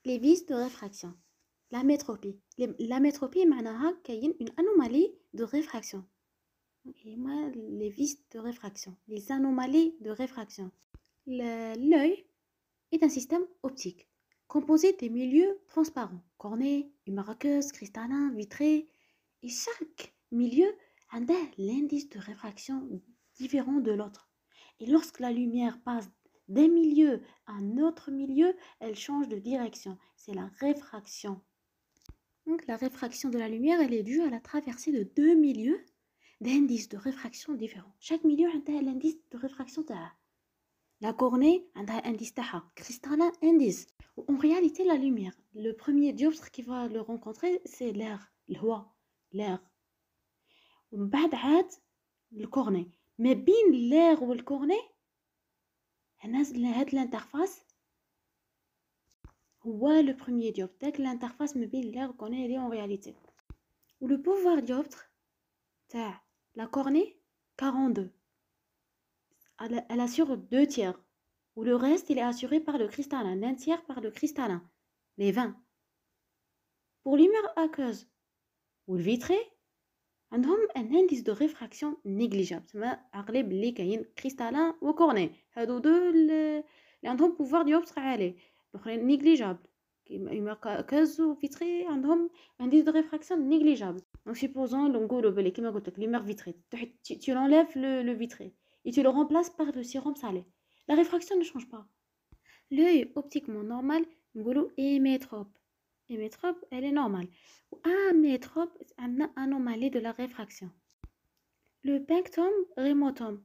Les vices de réfraction. La métropie. La métropie معناها كاين une anomalie de réfraction. Et moi, les vices de réfraction, les anomalies de réfraction. L'œil est un système optique composé des milieux transparents, cornés, marqueuses, cristallins, vitrés, et chaque milieu a l'indice de réfraction différent de l'autre. Et lorsque la lumière passe d'un milieu à un autre milieu, elle change de direction. C'est la réfraction. Donc la réfraction de la lumière, elle est due à la traversée de deux milieux d'indices de réfraction différents. Chaque milieu a l'indice de réfraction تاعه. La cornée a un indice تاعها, cristallin indice. En réalité, la lumière, le premier dioptre qui va le rencontrer, c'est l'air, الهواء, l'air. ومن بعد عاد الكورني. ما بين l'air والكورني هاد l'interface هو le premier dioptre. داك l'interface ما بين l'air والكورني اللي en réalité. و le pouvoir dioptre تاع la cornée 42. Elle assure 2 tiers. Ou le reste, il est assuré par le cristallin. D'un tiers par le cristallin. Les 20. Pour lumière aqueuse ou le vitré, عندهم un indice de réfraction négligeable. تما عقلي بلي كاين cristallin و cornée. هادو دو اللي عندهم pouvoir dioptre عالي. الاخرين négligeable. lumière aqueuse و vitré عندهم indice de réfraction négligeable. Donc supposons نقولوا بلي كيما قلت لك lumière vitrée. Tu enlèves le vitré et tu le remplaces par le sérum salé. La réfraction ne change pas. L'œil optiquement normal, نقولوا émétrope. Émétrope, elle est normale. Amétrope, c'est une anomalie de la réfraction. Le punctum remotum,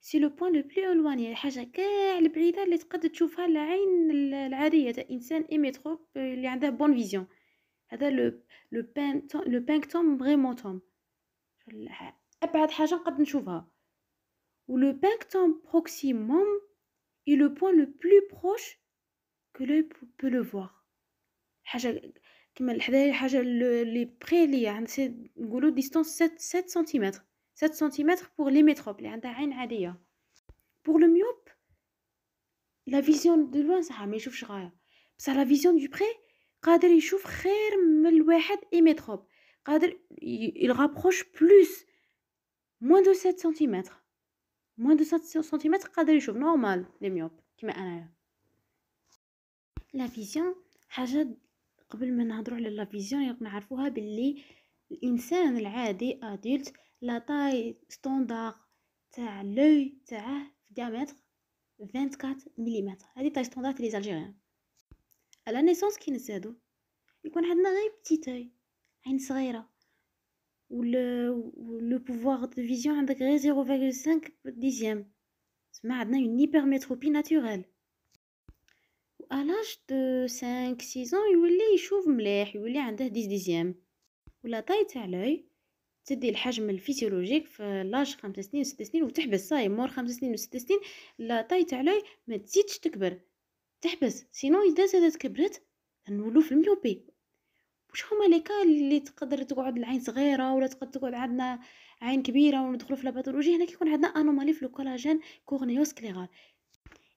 c'est le point le plus éloigné. الحاجة كاع البعيدة اللي تقدر تشوفها العين العادية تاع إنسان émétrope اللي عنده bonne vision. هذا le punctum remotum. أبعد حاجة نقدر نشوفها. Ou le punctum proximum est le point le plus proche que l'œil peut le voir. حاجة كما الحدايا حاجة اللي بري ليا عند نقولوا ديستانس 7 سنتيمتر 7 سنتيمتر pour l'émétrope اللي عندها عين عادية. Pour le myope, la vision de loin صح ما يشوفش غاية. بصح la vision du près قادر يشوف خير من الواحد émétrope. قادر il rapproche plus moins de 7 سنتيمتر. moins de 7 سنتيمتر قادر يشوف normal les myopes كما أنايا. لا فيزيون حاجة قبل ما نهضروا على لا فيزيون نعرفوها باللي الانسان العادي ادولت لا طاي ستاندار تاع لوي تاعه في ديامتر 24 ملم. هذه طاي ستاندار لي الجيريان. على نيسونس كي نزادو يكون عندنا غير بتيتاي عين صغيره و لو بوفوار دو فيزيون عندك غير 0.5 ديزيام. تسمى عندنا اون هيبرميتروبي ناتوريل. à l'âge de 5-6 ans يولي يشوف مليح يولي عنده 10 ديزيام. ولا طاي تاع لوي تدي الحجم الفيزيولوجيك في لاج 5 سنين و 6 سنين وتحبس. صاي مور 5 سنين و 6 سنين لا طاي تاع لوي ما تزيدش تكبر تحبس. سينو اذا زادت كبرت نولو في الميوبي. واش هما لي كا اللي تقدر تقعد العين صغيره ولا تقدر تقعد عندنا عين كبيره وندخلوا في لاباثولوجي. هنا كيكون عندنا انومالي في الكولاجين كورنيوسكليرال.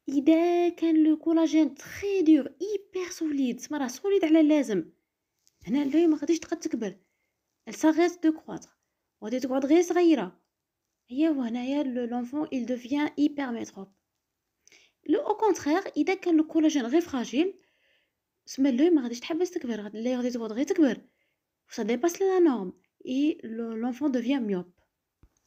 إذا كان لو كولاجين تري دور إيبر سوليد تسمى راه سوليد على اللازم هنا اللوي ما غاديش تقد تكبر. elle s'arrête de croître وغادي تقعد غير صغيرة. هي وهنايا l'enfant il devient hypermétrope. لو au contraire إذا كان لو كولاجين غير فراجيل تسمى اللوي ما غاديش تحبس تكبر. اللوي غادي تقعد غير تكبر ça dépasse la norme et l'enfant devient myope.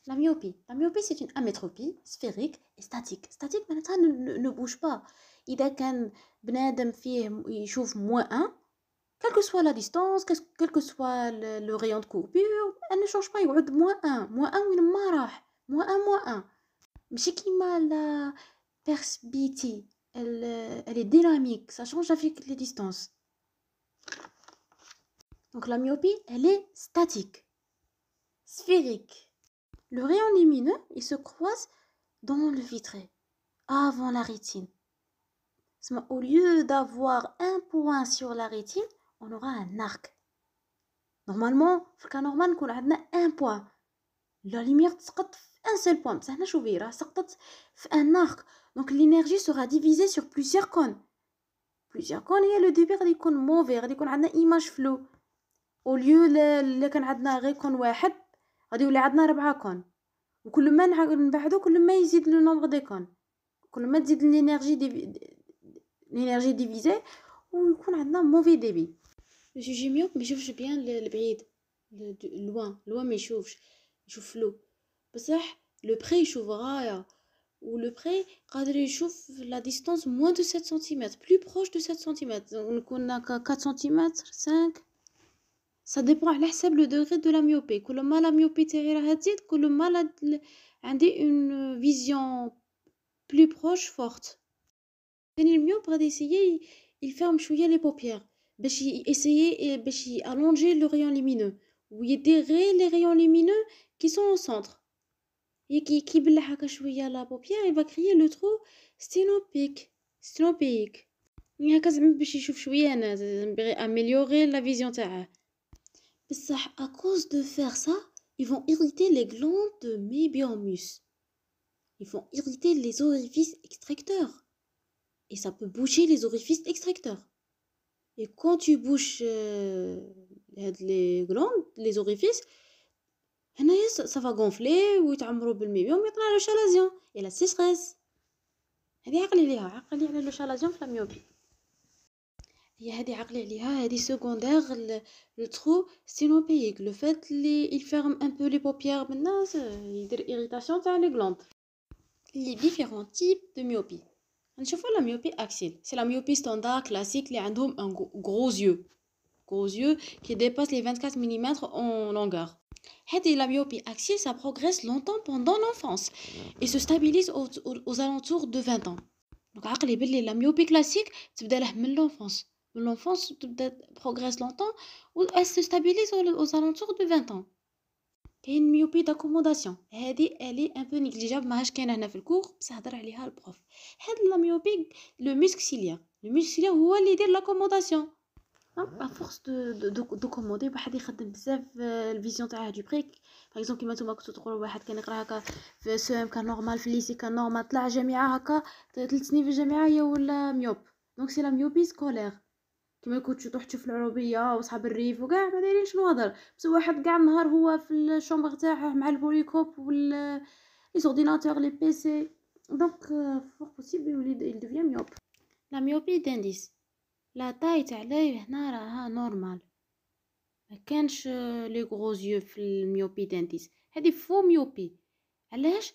La myopie, c'est une amétropie sphérique et statique. Statique, معناتها ne bouge pas. إذا كان بنادم فيه يشوف -1, quelle que soit la distance, quel que soit le rayon de courbure, elle ne change pas. يقعد -1 وين ما راح -1 ماشي كيما la perspétie. Elle est dynamique, ça change avec les distances. Donc la myopie, elle est statique, sphérique. Le rayon lumineux, il se croise dans le vitré, avant la rétine. Au lieu d'avoir un point sur la rétine, on aura un arc. Normalement, في الكا نورمال نكون عندنا un point. La lumière تسقط في un seul point. بصح هنا شوفي راه سقطت في un arc. Donc l'énergie sera divisée sur plusieurs cônes. بليزيور كورنيا لو ديبي غادي يكون موفي، غادي يكون عندنا ايماج فلو او ليو اللي كان عندنا غير كون واحد غادي يولي عندنا 4 كون، وكل ما نبعدو كل ما يزيد لو نومبر دي كون، كل ما تزيد الانرجي ديفيزي ويكون عندنا موفي ديبي. لو سوجي ميوب ما يشوفش بيان البعيد، لوان ما يشوفش، يشوف فلو، بصح لو بري يشوف غايه، و لو بري قادر يشوف لا ديستانس موان دو 7 سنتيمتر، بلو بروش دو 7 سنتيمتر، نكون 4 سنتيمتر 5. ça dépend على حسب لو دوغري دو لا ميوبي، كل ما لا ميوبي تاعي راها تزيد كل ما عندي اون فيزيون بلو بروش فورت. ثاني الميوب غادي يسيي يفرم شويه لي بوبيير باش يسيي باش يالونجي لو ريون لومينو ويدير غير لي ريون لومينو كي سون او سونتر، كي يبلع هكا شويه لا بوبيير il va créer le trou ستينوبيك هكا زعما باش يشوف شويه، انا باغي اميليوري لا فيزيون تاعه. بصح à cause de faire ça ils vont irriter les glandes de mébiormus, ils vont irriter les orifices extracteurs et ça peut boucher les orifices extracteurs. Et quand tu bouches les glandes, les orifices, ça va gonfler ويتعمروا بالميبيوم ويطلع له شالازيون et la sécheresse. هذه عقلي على لو شالازيون في لاميوبي، هي هذه عقلي عليها، هذه سكوندير لو ترو ستينوبيك، لو فات لي il ferme un peu les paupières بالناس يدير irritation تاع لي glandes. Les différents types de myopie. نشوفوا la myopie axiale, c'est la myopie standard classique اللي عندهم un gros yeux qui dépasse les 24 mm en longueur. La myopie axiale, ça progresse longtemps pendant l'enfance et se stabilise aux alentours de 20 ans. Donc, la myopie classique, c'est l'enfance progresse longtemps ou elle se stabilise aux alentours de 20 ans. Il y a une myopie d'accommodation. Elle est un peu négligeable, mais je ne sais pas cours, ça عليها le prof. La myopie, le muscle ciliaire. Le muscle ciliaire, c'est qui fait l'accommodation. À force de commander واحد يخدم بزاف الفيزيون تاعه دو بريك. باغ اكزومبل كيما نتوما كنتو تقولوا واحد كان يقرا هكا في سوم كان نورمال، في الليسي كان نورمال، طلع جامعه هكا 3 سنين في الجامعه هي ولا ميوب. دونك سي لا ميوبي سكولير، كيما كنتو تروح تشوف العروبيه وصحاب الريف وكاع ما دايرينش نواظر، بس واحد كاع النهار هو في الشومبر تاعه مع البوليكوب ولا لي اورديناتور لي بي سي، دونك فور بوسيبل يولي il devient ميوب. لا ميوبي دانديس، لا تاي تاع لي هنا راها نورمال، ما كانش لي غروز يو في الميوبي دانديس، هذه فو ميوبي. علاش؟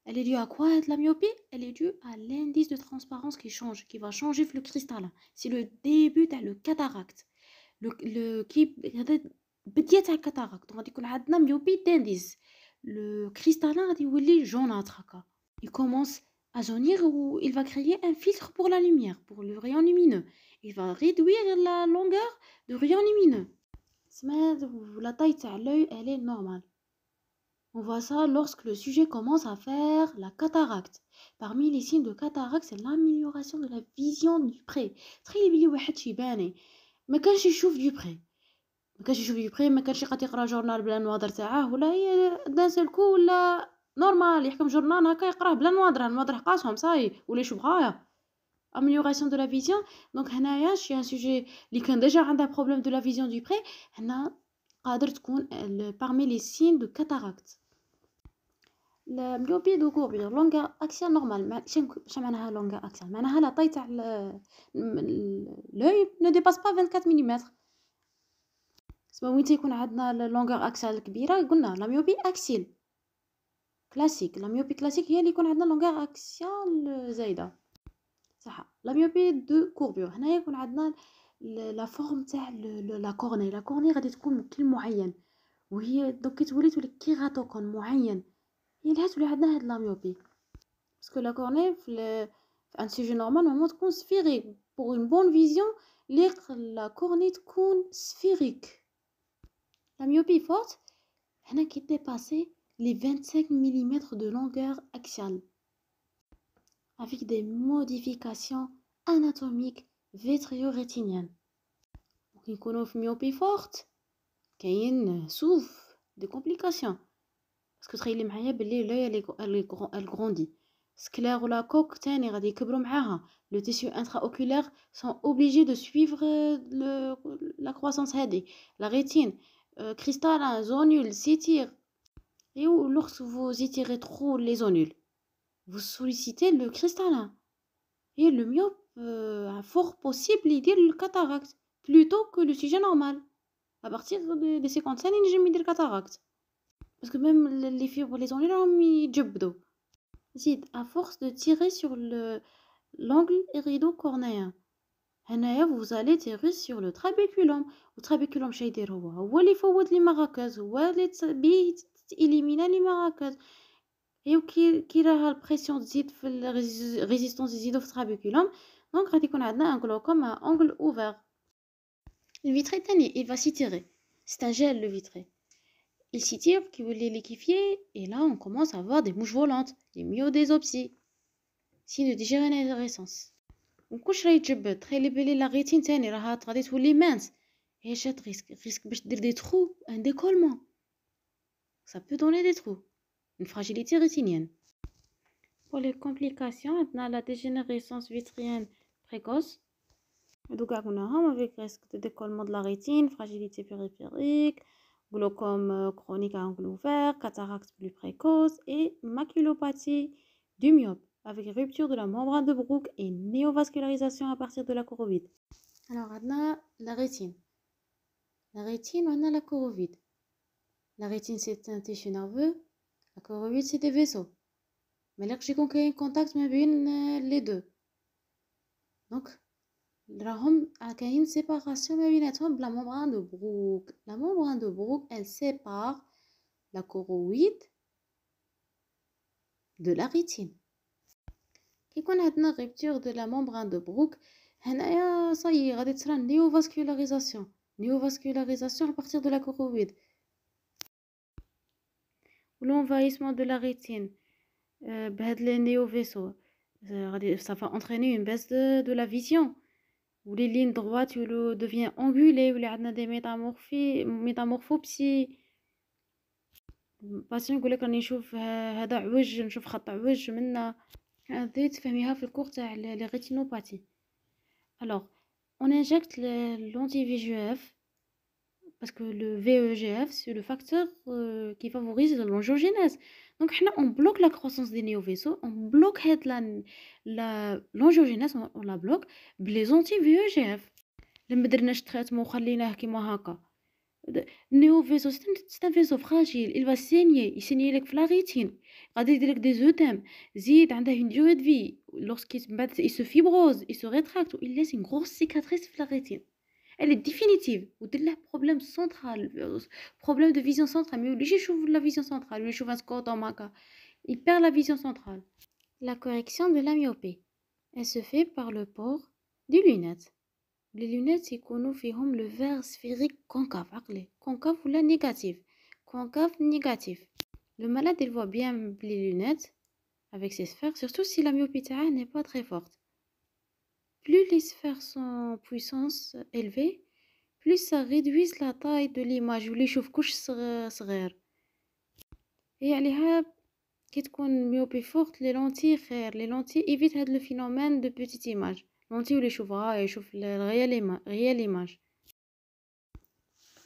elle est due à quoi la myopie? Elle est due à l'indice de transparence qui change, qui va changer le cristallin. C'est le début de le cataracte. Le qui بداية تاع الكاتاراكت غادي يكون عندنا ميوبي دانديس، le cristallin غادي يولي jaunâtre هكا. Il commence à jaunir ou il va créer un filtre pour la lumière, pour le rayon lumineux. Il va réduire la longueur du rayon lumineux. La taille de l'œil, elle est normale. On voit ça lorsque le sujet commence à faire la cataracte. Parmi les signes de cataracte, c'est l'amélioration de la vision du près. Très bien, واحد شيباني ما كانش يشوف du près، ما كانش يقرا جورنال بلا نواظر تاعه، ولا هي دان سلكو ولا نورمال يحكم جورنال هكا يقراه بلا نواظر حقاسهم صاي ولا يشوف غايه. amélioration de la vision. Donc هنايا شي ان سوجي اللي كان ديجا عندها بروبليم دو لا فيزيون دو بري، هنا قادر تكون parmi les signes de cataracte. la myopie de courbure longueur axiale normale. شنو معناها longueur axiale؟ معناها لا طاي تاع l'œil ne dépasse pas 24 mm. سما وين تيكون عندنا longueur axiale كبيره قلنا لا myopie axiale كلاسيك. لا myopie كلاسيك هي اللي يكون عندنا longueur axiale زايده صح. لا myopie دو كوربور هنا يكون عندنا لا فورم تاع لا كورني. لا كورني غادي تكون بكل معين، وهي دوك كي تولي كيغاتوكون معين، هي اللي تولي عندنا هاد لا ميوبي. باسكو لا كورني في ان سوجي نورمال نورمال تكون سفيريك بور اون بون فيزيون، لا كورني تكون سفيريك. لا ميوبي فورت هنا كي ديباسي لي 25 ملم de longueur axiale avec des modifications anatomiques vitréo-rétiniennes. ممكن يكونوا في ميوبي فورت كاين سوف دي كومبليكاسيون، باسكو تخيلي معايا بلي لوي elle grandit. sclère ou la coque تاني غادي يكبروا معاها. Le tissu intraoculaire sont obligés de suivre la croissance هذه. La rétine cristallin zonule s'étire. Et lorsque vous étirez trop les zonules, vous sollicitez le cristallin. Et le myope a fort possible يدير le cataracte plutôt que le sujet normal. À partir de 50 ans, il ينجم يدير cataracte. Parce que même les fibres, les zonules راهم يتجبدوا. زيد à force de tirer sur l'angle irido-cornéen. هنايا vous allez tirer sur le trabéculum. والtrabéculum شي يدير هو اللي يفوت لي مراكز، هو اللي بيه تإليمينا لي مراكز. Et كي راها البريسيون تزيد في الريزيستانس يزيدو في الtrabéculum، دونك غادي يكون عندنا ان glaucome à angle ouvert. Le vitré تاني il va s'étirer. C'est un gel le vitré. Il s'étire qui veut les liquéfier et là on commence à avoir des mouches volantes, les myodésopsies, signe de dégénérescence. وكلش راه يتجبد. تخيلي بلي لا غيتين تاني راها غادي تولي مانس. ايش ريسك باش دير دي trous, un décollement. Ça peut donner des trous, une fragilité rétinienne. Pour les complications, on a la dégénérescence vitrienne précoce. Donc avec risque de décollement de la rétine, fragilité périphérique, glaucome chronique à angle ouvert, cataracte plus précoce et maculopathie du myope avec rupture de la membrane de Bruch et néovascularisation à partir de la choroïde. Alors on a la rétine. La rétine, on a la choroïde. La rétine c'est un tissu nerveux, la choroïde c'est des vaisseaux. Mais là j'ai un contact les deux. Donc راهم كاين séparation ما بيناتهم بلا membrane de Bruch. La membrane de Bruch elle sépare la choroïde de la rétine. كي يكون عندنا rupture de la membrane de Bruch هنايا صاي غادي تصرا néovascularisation à partir de la choroïde. L'envahissement de la rétine بهاد les néovaisseaux ça va entraîner une baisse de la vision. Ou les lignes droites deviennent angulées, ou les عندنا des métamorphopsies. patient يقول لك راني نشوف هذا عوج، نشوف خط عوج منا. هذه تفهميها في الكور تاع les rétinopathies. Alors on injecte l'anti-VEGF parce que le VEGF c'est le facteur qui favorise l'angiogénèse. Donc on bloque la croissance des néovaisseaux, on bloque l'angiogénèse, on la bloque بلي anti-VEGF. لما درناش تريتمون وخليناه كيما هكا. النيوفيسو c'est un vaisseau fragile, il va saigner, يسيني لك في la rétine, غادي يدير لك des œdèmes, زيد عنده une durée de vie, lorsqu'il se fibrose, il se rétracte, il laisse une grosse cicatrice في la rétine. Elle est définitive. Ou de là problème central, problème de vision centrale. Mais obligé de la vision centrale. Mais je il perd la vision centrale. La correction de la myopie, elle se fait par le port des lunettes. Les lunettes, c'est qu'on nous fait le verre sphérique concave. Concave ou la négative. Concave négatif. Le malade, il voit bien les lunettes avec ses sphères, surtout si la myopie n'est pas très forte. Plus les sphères sont en puissance élevée, plus ça réduit la taille de l'image ou les يشوفكوش صغير. Et عليها كي تكون myopie forte les lentilles خير. Les lentilles évitent le phénomène de petite image. Lentilles ou les يشوفها يشوف le réel image.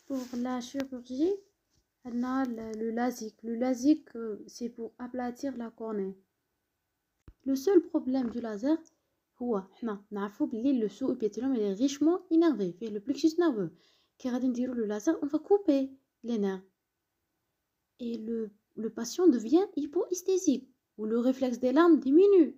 Pour la chirurgie, on a le LASIK. Le LASIK c'est pour aplatir la cornée. Le seul problème du laser هو حنا نعرفوا بلي le sous-épithélium il est richement innervé فيه le plexus nerveux. كي غادي نديرو le laser on va couper les nerfs et le patient devient hypoesthésique ou le réflexe des larmes diminue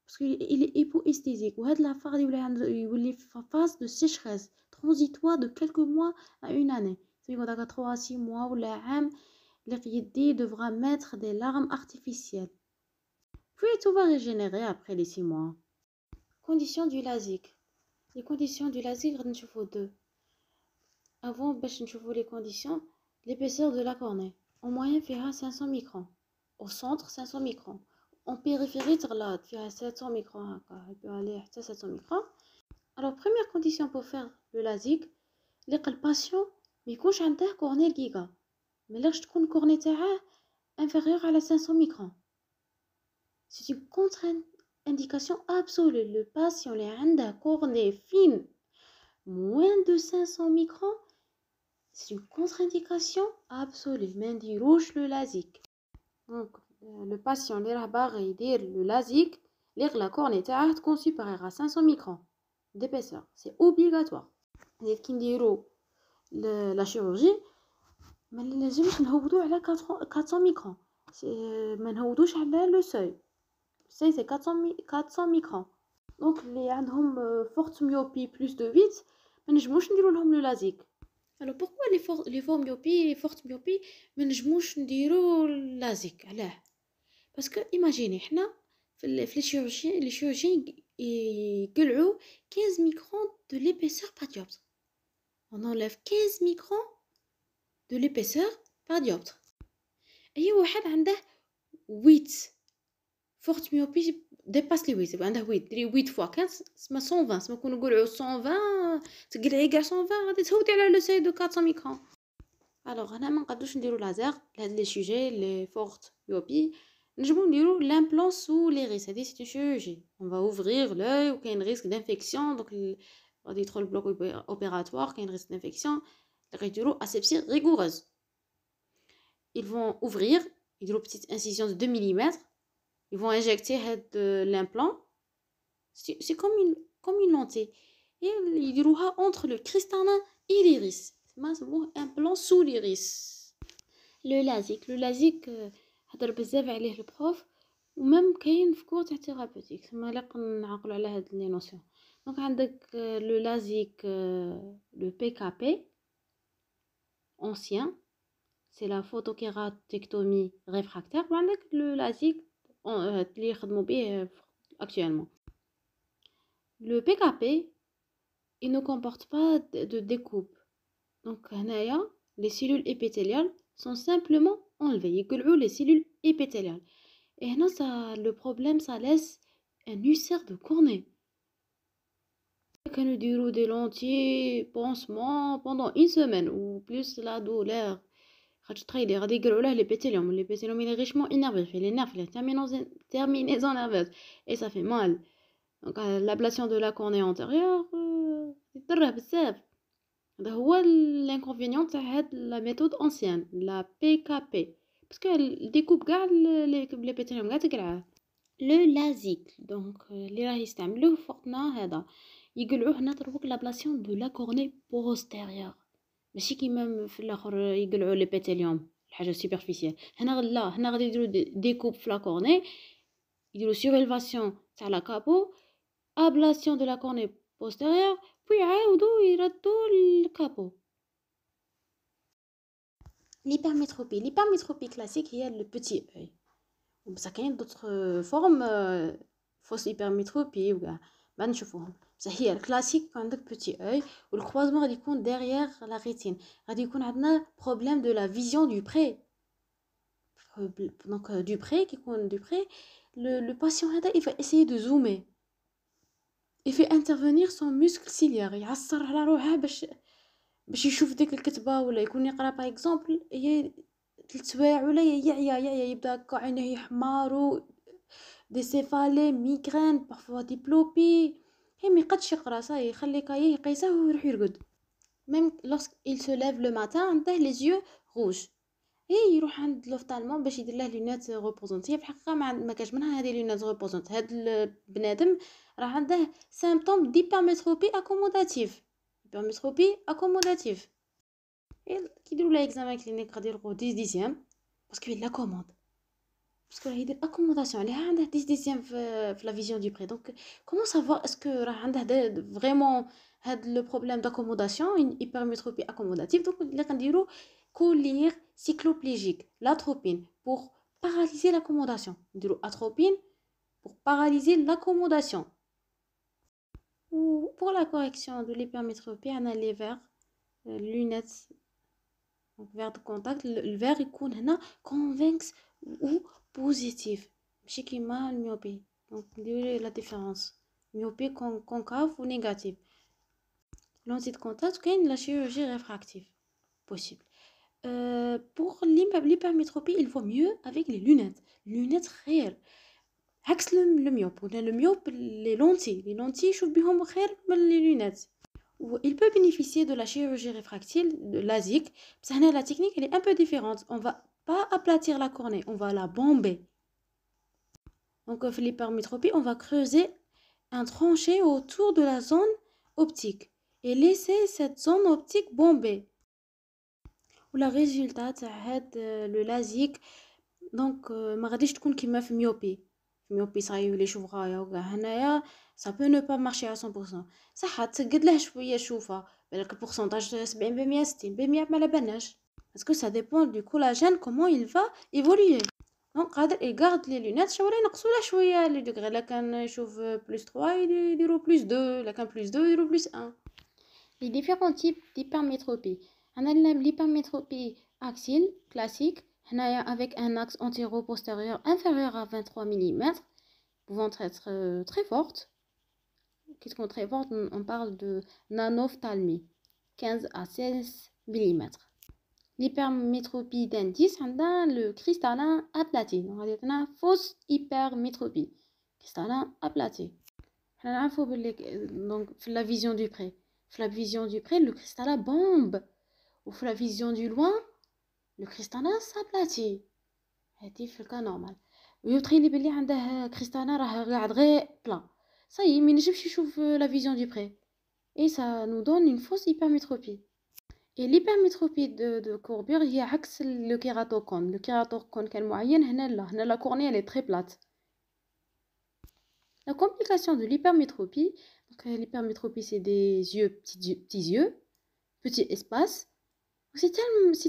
parce qu'il est hypoesthésique. وهاد la phase يولي phase de sécheresse transitoire de quelques mois à une année. C'est يقول داك 3 à 6 mois ولا عام اللي devra mettre des larmes artificielles. Puis tout va régénérer après les 6 mois. Conditions du LASIK. Les conditions du LASIK, on va deux. Avant, on va les conditions. L'épaisseur de la cornée. En moyenne, fera 500 microns. Au centre, 500 microns. En périphérie, il fera 700 microns. Il peut aller à 700 microns. Alors, première condition pour faire le LASIK, le patient ما يكونش عنده cornée giga. Mais là, je trouve une cornée inférieure à la 500 microns. C'est une contre-indication absolue. Le patient qui a une cornée fine, moins de 500 microns, c'est une contre-indication absolue. Mendi rouge le LASIK. Donc, le patient qui a le LASIK, la cornée est supérieure à 500 microns d'épaisseur. C'est obligatoire. La chirurgie, ما لازمش نهودو على 400 ميكرون. ما نهودوش على لو سوي. سي 400 ميكرون. دونك اللي عندهم forte myopie plus de 8 ما نجموش نديرو لهم لو لازيك. alors pourquoi les fortes myopie les fortes myopie ما نجموش نديرو لازيك علاه؟ parce que imaginez حنا في les chirurgiens يقلعوا 15 microns de l'épaisseur par dioptre. On enlève 15 microns de l'épaisseur par dioptre. Et واحد عنده 8 forte myopie dépasse les 8 عنده 8 fois 15 سما 120 سما كون نقولوا 120 تقلعي كاع 120 غادي تهودي على لو سي دو 400 ميكرون. alors هنا ما نقدروش نديروا لازر لهاد لي سوجي لي فورت myopie. نجمو نديروا l'implant sous l'iris. هذه c'est une chirurgie. On va ouvrir l'œil وكاين risque d'infection donc غادي يدخل البلوك opératoire كاين risque d'infection. يديروا asepsie rigoureuse. Ils vont ouvrir, ils ont une petite incision de 2 mm. Ils vont injecter l'implant. C'est comme une lentille. Et ils vont entre le cristallin et l'iris. C'est un implant sous l'iris. Le LASIK, هضر بزاف عليه البروف ومام كاين في كور تاع ثيرابيوتيك ثم لاق نعقلوا على هاد لي نوسيون. دونك عندك لو لازيك لو PKP ancien, c'est la photokératectomie réfractaire. وعندك le LASIK اللي يخدموا به actuellement. Le PKP, il ne comporte pas de découpe. Donc هنايا les cellules épithéliales sont simplement enlevées. يقلعوا les cellules épithéliales. Et هنا le problème ça laisse un ulcère de cornée. كانوا يديروا des lentilles pansement pendant une semaine ou plus la douleur. تخيلي غادي يقلعوا له l'épithélium. L'épithélium il est richement innervé, fait les nerfs, les terminaisons nerveuses et ça fait mal. Donc l'ablation de la cornée antérieure يضره بزاف. هذا هو l'inconvénient تاع هاد la méthode ancienne, la PKP. parce que découpe كاع l'épithélium كاع تقلعه. Le LASIK donc اللي راه يستعملوه فوقنا هذا يقلعوه هنا دروك l'ablation de la cornée postérieure. ماشي كيما في الاخر يقلعوا ليبيتيليوم الحاجه سوبرفيسيال. هنا لا هنا غادي يديروا ديكوب في لا كورني يديروا سوريلفاسيون تاع لا كابو ابلاسيون دو لا كورني بوستيريور بوي يعاودوا يردوا الكابو. l'hypermétropie classique هي le petit œil. بصح كاين d'autres formes fausse hypermétropie وكاع ما نشوفوهم. بصح هي الكلاسيك عندك petit œil والكروازمون غادي يكون derrière la rétine. غادي يكون عندنا problème de la vision du près. donc du près كي يكون du près le patient هذا il va essayer de zoomer. il fait intervenir son muscle ciliaire يعصر على روحه باش يشوف ديك الكتبه ولا يكون يقرا باغ اكزومبل هي 3 سوايع ولا يعيا يبدا عينيه يحماروا دي سيفالي ميغرين parfois ديبلوبي. هي ما يقدش يقرا صاي يخلي كايه يقيسه ويروح يرقد. même lorsqu'il se lève le matin عنده les yeux rouges. يروح عند l'ophtalmologue باش يدير له لونات ريبوزونت. هي في الحقيقه ما كاش منها هذه لونات ريبوزونت. هاد البنادم راه عنده سيمبتوم ديبيرميتروبي اكوموداتيف. كيديروا له اكزامان كلينيك غادي يلقوا 10 ديزيام باسكو لا كوموند باسكو راه يدير اكوموداسيون عليها عنده 10 ديزيام في لا فيزيون دو بري. دونك كومون سافوار اسكو راه عنده فريمون هاد لو بروبليم داكوموداسيون اون هيبرميتروبي اكوموداتيف. دونك اللي كنديروا collyre cycloplégique, l'atropine pour paralyser l'accommodation. Atropine pour paralyser l'accommodation. Ou pour la correction de l'hypermétropie, on a les verres, lunettes, donc verres de contact. Le verre يكون هنا convexe ou positif. ماشي كيما الميوبي. Donc نديروا la différence. Myopie concave ou négative. Lentille de contact, كاين la chirurgie réfractive possible. Pour l'hypermétropie, il vaut mieux avec les lunettes. Lunettes réelles. عكس لو ميوب. ولا لو ميوب لي لونتي يشوف بهم خير من لي لونات. Il peut bénéficier de la chirurgie réfractive de LASIK. La technique elle est un peu différente. On va pas aplatir la cornée, on va la bomber. Donc, pour l'hypermétropie, on va creuser un tranché autour de la zone optique et laisser cette zone optique bombée. Le résultat de le LASIK, donc, ما غاديش تكون كيما في ميوبي صايب لي شوفرايا وكاع هنايا ça peut ne pas marcher à 100%. صح تسقد له شويه شوفه بالك البورسونتاج 70% 60% ما على بالناش parce que ça dépend du collagène comment il va évoluer. دونك قادر يغارد لي لونات شويه ينقصوا له شويه لي دوغري. لا كان يشوف بلس 3 يديروا بلس 2، لا كان بلس 2 يديروا بلس 1. Les différents types d'hypermétropie. On a l'hypermétropie axiale classique avec un axe antéro-postérieur inférieur à 23 mm, pouvant être très forte. Qu'est-ce qu'on est très forte? On parle de nanophtalmie, 15 à 16 mm. L'hypermétropie d'indice, on a le cristallin aplati. Donc, on a fausse hypermétropie. Cristallin aplati. Donc, la vision du près. La vision du près, le cristallin bombe. Ou la vision du loin, le cristallin s'aplatit. C'est le cas normal. ويتخيلي بلي عنده cristallin راه قاعد غير plat. Ça y est, ما ينجمش يشوف la vision du près. Et ça nous donne une fausse hypermétropie. Et l'hypermétropie de courbure هي عكس le kératocone. Le kératocone كان معين هنا la cornée elle est très plate. La complication de l'hypermétropie, donc l'hypermétropie c'est des yeux, petits yeux, petit espace. C'est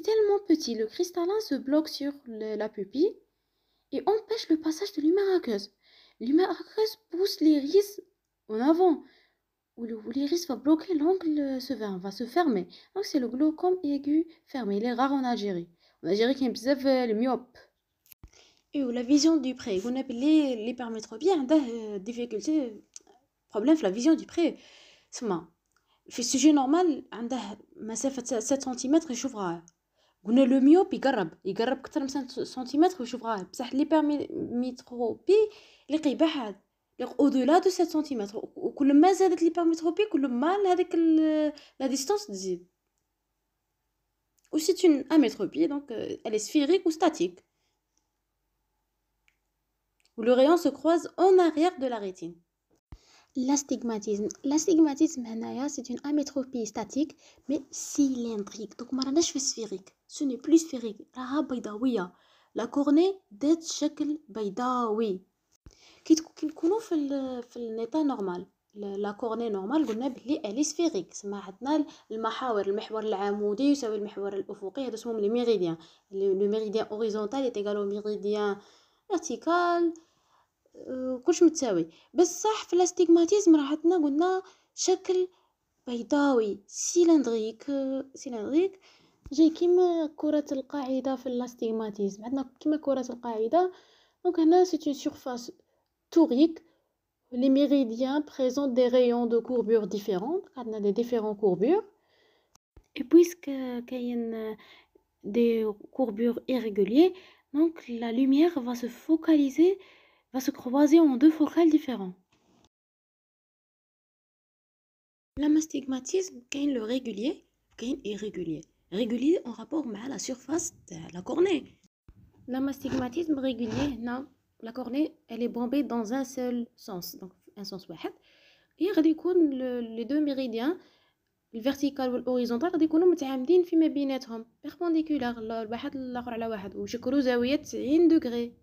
tellement petit, le cristallin se bloque sur la pupille et empêche le passage de l'humeur aqueuse. L'humeur aqueuse pousse l'iris en avant, où l'iris va bloquer l'angle va se fermer. Donc c'est le glaucome aigu fermé. Il est rare en Algérie. En Algérie, il y a le myope. Et la vision du près. On appelle l'hypermétropie, il y a des difficultés, problème avec la vision du près. في السجي نورمال عنده مسافة 7 سنتيمتر يشوف غاية. قلنا لو ميوب يقرب أكثر من 7 سنتيمتر ويشوف غاية. بصح ليبرميتروبي اللي قيبحاد أودولا دو 7 سنتيمتر. وكل ما زادت ليبرميتروبي كل ما هذيك لا ديستانس تزيد. و سي اون اميتروبي دونك elle est sphérique ou statique. Où le rayon se croise en arrière de la rétine. L'astigmatisme c'est une amétropie statique mais cylindrique. Donc ما راناش في sphérique. Ce n'est plus sphérique. راها بيضاوية. La cornée دات شكل بيضاوي. كي نكونوا في النيطة نورمال. La cornée normale قلنا بلي elle est sphérique. سما عندنا المحور العمودي يساوي المحور الأفقي. هذا اسمهم les méridiens. Le méridien horizontal est égal au méridien vertical. كلش متساوي. بس صح في الاستيغماتيزم راح عندنا قلنا شكل بيضاوي سيلندريك جاي كيما كرة القاعدة في الاستيغماتيزم. عندنا كيما كرة القاعدة. دونك هنا c'est une surface torique. Les méridiens présentent des rayons de courbure différents. عندنا des différents courbures. Et puisque كاين des courbures irrégulières, donc la lumière va se focaliser, va se croiser en deux focales différents. L'astigmatisme, كاين le régulier, كاين irrégulier. Régulier en rapport avec la surface de la cornée. L'astigmatisme régulier, non, la cornée, elle est bombée dans un seul sens, donc un sens واحد. Et غادي يكون les deux méridiens, le vertical والhorizontal غادي يكونوا متعامدين فيما بيناتهم perpendiculaire الواحد الاخر على واحد ويشكلوا زاويه 90 دوغري.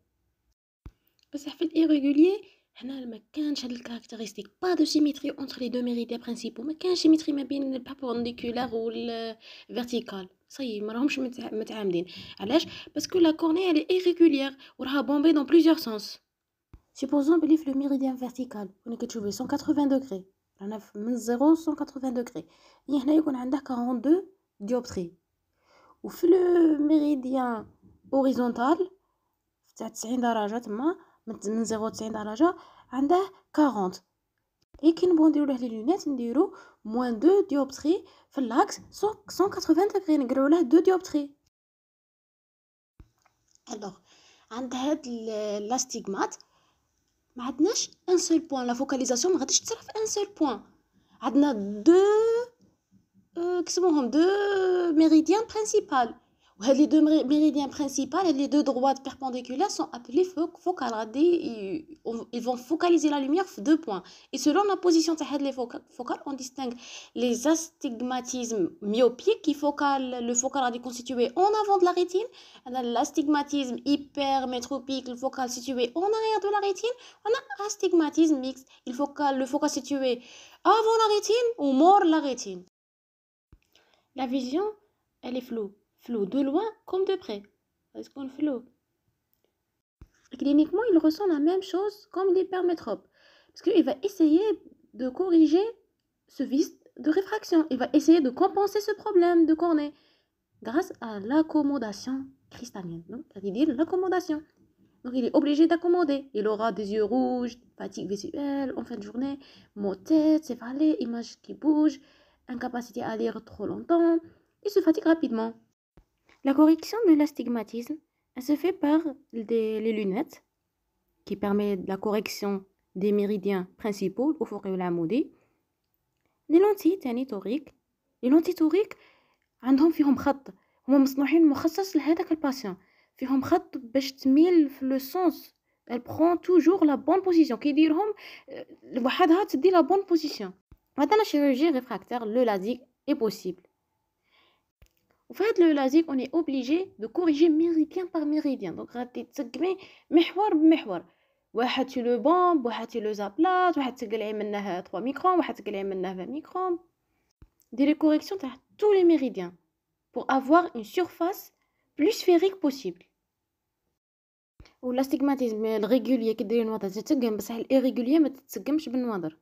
بصح في الirrégulier هنا ما كانش هاد الكاركتيرستيك با دو سيميتري entre les deux méridiens principaux. ما كانش سيميتري ما بين البيربنديكولار والفيرتيكال. صاي ما راهمش متعامدين. علاش؟ باسكو لا كورني elle est irrégulière وراها bombée dans plusieurs sens. supposons بلي في le méridien vertical كونك تشوفي 180 دوغري رانا من 0 180 دوغري. يعني هنا يكون عندك 42 ديوبتري. وفي le méridien horizontal تاع 90 درجه تما من 0 90 درجه عنده 40. et كي نبغيو له لي لونيت نديرو moins 2 ديوبتري في الاكس 180 دوغري نقراو له 2 ديوبتري. alors عند هاد لاستيغمات ما عندناش ان سول بوين. لا فوكاليزاسيون ما غاديش تصرا في ان سول بوين. عندنا دو كسموهم دو ميريديان برينسيبال. وهاد لي دو ميريديان برينسيبال, هاد لي دو droites perpendiculaires sont appelés focales. غادي ils vont focaliser la lumière في deux points. Et selon la position تاع هاد لي focales, on distingue les astigmatismes myopiques qui le focal غادي constitué en avant de la rétine. L'astigmatisme hypermétropique, le focal situé en arrière de la rétine. On a astigmatisme mixte, le focal situé avant la rétine ou mort la rétine. La vision, elle est floue. Floue de loin comme de près. Est-ce qu'on floue? Cliniquement, il ressent la même chose comme l'hypermétrope. Parce qu'il va essayer de corriger ce vice de réfraction. Il va essayer de compenser ce problème de cornée grâce à l'accommodation cristallinienne. Donc, ça veut dire l'accommodation. Donc, il est obligé d'accommoder. Il aura des yeux rouges, fatigue visuelle en fin de journée, maux de tête, céphalée, images qui bougent, incapacité à lire trop longtemps. Il se fatigue rapidement. La correction de l'astigmatisme, elle se fait par les lunettes qui permettent la correction des méridiens principaux, الأفقي والعمودي. Les lentilles تاني toriques. Les lentilles toriques عندهم فيهم خط, هما مصنوعين مخصص لهذاك الباسيون, فيهم خط باش تميل في لو سونس. elle prend toujours la bonne position. كي يديرهم وحدها تدي la bonne position. Maintenant, la chirurgie réfractaire, le LASIK, est possible. En fait, le LASIK, on est obligé de corriger méridien par méridien. Donc, غادي تسقمي محور بمحور. واحد tu le bombes, واحد tu le zaplate, واحد تقلعي منه 3 microns, واحد تقلعي منه 20 microns. Des corrections تاع tous les méridiens pour avoir une surface plus sphérique possible. Ou l'astigmatisme الريغولير كديري النواظر تتسقم, بصح الإيريغولير ما تتسقمش بالنواظر.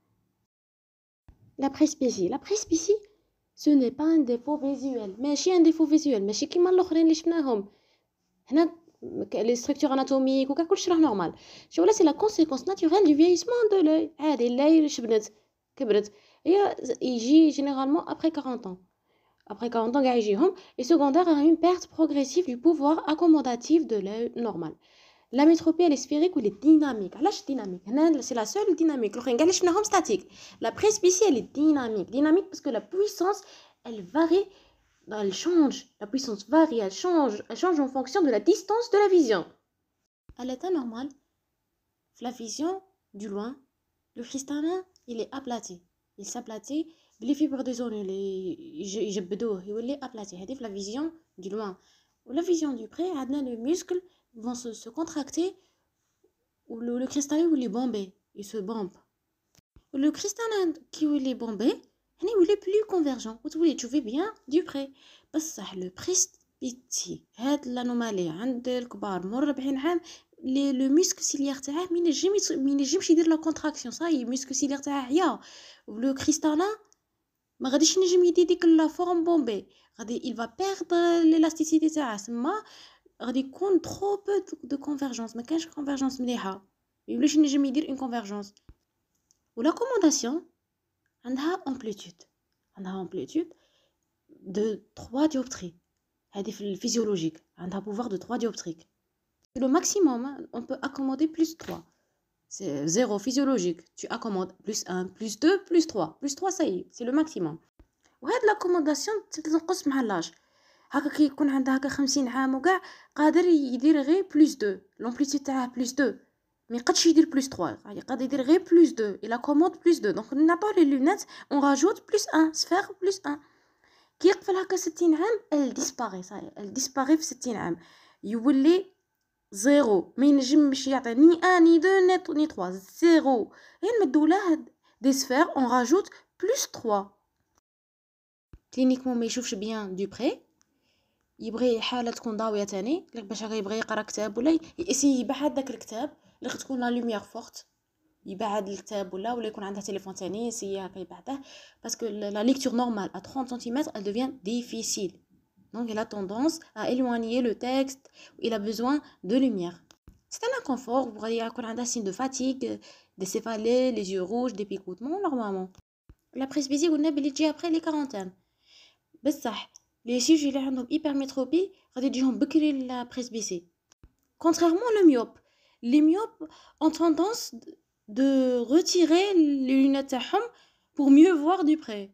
La presbytie, ce n'est pas un défaut visuel. ماشي un défaut visuel, ماشي كيما الاخرين اللي شفناهم. هنا les structures anatomiques وكاع كلشي راه نورمال. شو c'est la conséquence naturelle du vieillissement de l'œil. عادي العين شبنت كبرت. هي يجي généralement après 40 ans. Après 40 ans كاع يجيهم. Et secondaire à une perte progressive du pouvoir accommodatif de l'œil normal. La métropie, elle est sphérique ou elle est dynamique. علاش dynamique? C'est la seule dynamique. الآخرين كاع اللي شفناهم statique. La presbytie, elle est dynamique. Dynamique parce que la puissance, elle varie, elle change. La puissance varie, elle change en fonction de la distance de la vision. À l'état normal, la vision du loin, le cristallin, il est aplati. Il s'aplatit. Les fibres des zones, يجبدوه يولي aplati. هذه la vision du loin. Ou la vision du près, عندنا le muscle vont se contracter ou le cristallin ou les bombés, il se bombe. Le cristallin qui est bombé, il est plus convergent. Vous voulez trouver bien du près. بس le presbytie, هاد l'anomalie عند الكبار مر 40 عام, le muscle ciliaire تاعه ما ينجمش يدير la contraction. صاي muscle ciliaire تاعه عيا. Le cristallin ما غاديش ينجم يدير ديك la forme bombée. غادي il va perdre l'élasticité تاعه. سما غادي يكون trop peu de convergence. ما كانش convergence مليحه. يوليش نجم يدير une convergence. و l'accommodation عندها amplitude de 3 dioptries. هذه في الفيزيولوجيك عندها pouvoir de 3 dioptriques. Le maximum, on peut accommoder plus 3. C'est 0 physiologique. Tu accommodes plus 1, plus 2, plus 3. Plus 3, ça y est, c'est le maximum. وهاد l'accommodation تنقص مع لاج. هكا كي يكون عندها هكا 50 عام وكاع قادر يدير غير بلس 2. لومبليتيود تاعه بلس 2. ما يقدش يدير بلس 3. قادر يدير غير بلس 2. il accommode بلس 2. دونك نعطوه لي لونيت on rajoute بلس 1 سفير بلس 1. كي يقفل هكا 60 عام elle disparaît. صاي elle disparaît في 60 عام. يولي زيرو. ما ينجمش يعطي ني 1 ني 2 ني 3. زيرو. نمدو له دي سفير on rajoute بلس 3. كلينيكمون ما يشوفش بيان دو بري. يبغي حاله تكون ضاويه تاني باش يبغي يقرا كتاب ولا يسي يبعد داك الكتاب اللي تكون لا لوميير فورت. يبعد الكتاب ولا يكون عنده تليفون تاني يسي هكا يبعده باسكو لا ليكتور نورمال à 30 cm elle devient difficile. Donc il a tendance à éloigner le texte. Il a besoin de lumière. C'est un inconfort. Vous voyez يكون عنده signe de fatigue, des céphalées, les yeux rouges, des picotements normalement. La presbytie قلنا بلي تجي après les quarantaines. بصح les sujets اللي عندهم hypermétropie غادي تجيهم بكري la presbytie. Contrairement le myope, les myopes ont tendance de retirer les lunettes تاعهم pour mieux voir du près.